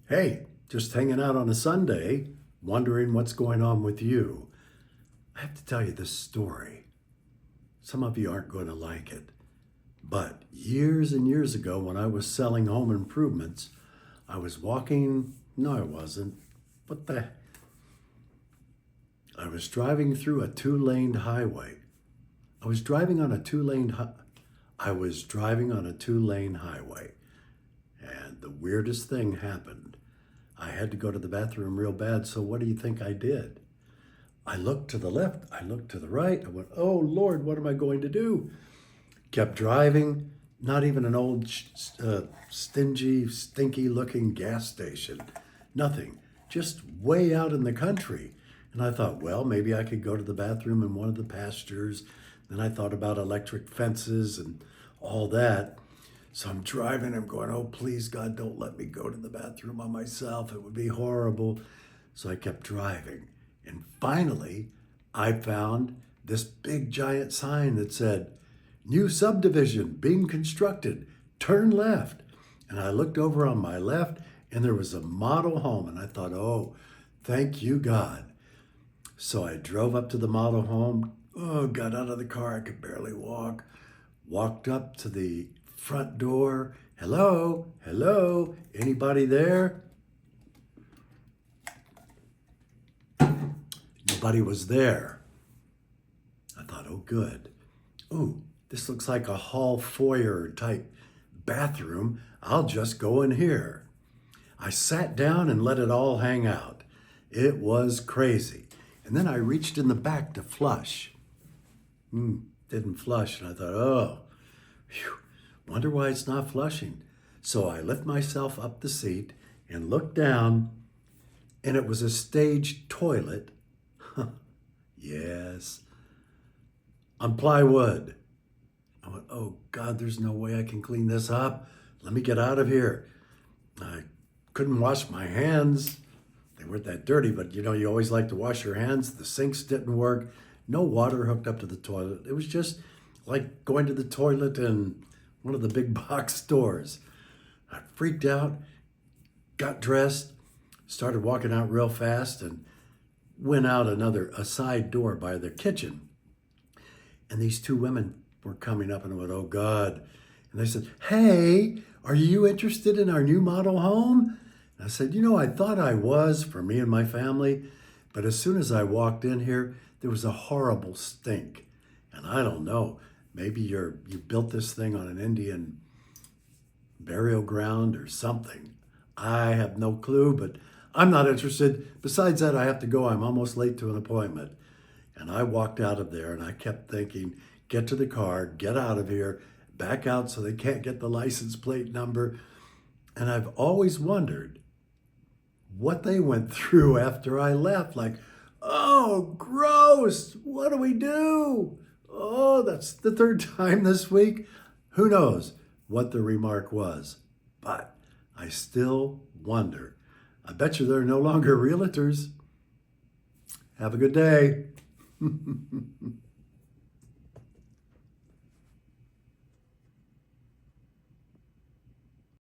Hey, just hanging out on a Sunday, wondering what's going on with you. I have to tell you this story. Some of you aren't going to like it. But years and years ago, when I was selling home improvements, I was walking. No, I wasn't. What the? I was driving through a two-lane highway. I was driving on a two-lane. I was driving on a two-lane highway, and the weirdest thing happened. I had to go to the bathroom real bad, so what do you think I did? I looked to the left, I looked to the right. I went, oh Lord, what am I going to do? Kept driving, not even an old, stingy, stinky looking gas station. Nothing, just way out in the country. And I thought, well, maybe I could go to the bathroom in one of the pastures. Then I thought about electric fences and all that. So I'm driving, I'm going, oh, please, God, don't let me go to the bathroom on myself. It would be horrible. So I kept driving. And finally, I found this big giant sign that said, new subdivision being constructed, turn left. And I looked over on my left and there was a model home. And I thought, oh, thank you, God. So I drove up to the model home. Oh, got out of the car. I could barely walk. Walked up to the front door. Hello, hello, anybody there? Nobody was there. I thought, oh, good. Oh, this looks like a hall foyer type bathroom. I'll just go in here. I sat down and let it all hang out. It was crazy. And then I reached in the back to flush. Didn't flush. And I thought, oh, phew, wonder why it's not flushing. So I lift myself up the seat and looked down, and it was a staged toilet. Yes, on plywood. I went, oh God, there's no way I can clean this up. Let me get out of here. I couldn't wash my hands. They weren't that dirty, but you always like to wash your hands. The sinks didn't work. No water hooked up to the toilet. It was just like going to the toilet in one of the big box stores. I freaked out, got dressed, started walking out real fast, and went out a side door by the kitchen. And these two women were coming up, and I went, oh God. And they said, hey, are you interested in our new model home? And I said, I thought I was for me and my family, but as soon as I walked in here, there was a horrible stink. And I don't know, maybe you built this thing on an Indian burial ground or something. I have no clue, but I'm not interested. Besides that, I have to go. I'm almost late to an appointment. And I walked out of there and I kept thinking, get to the car, get out of here, back out so they can't get the license plate number. And I've always wondered what they went through after I left. Like, oh, gross. What do we do? Oh, that's the third time this week. Who knows what the remark was? But I still wonder. I bet you they're no longer realtors. Have a good day.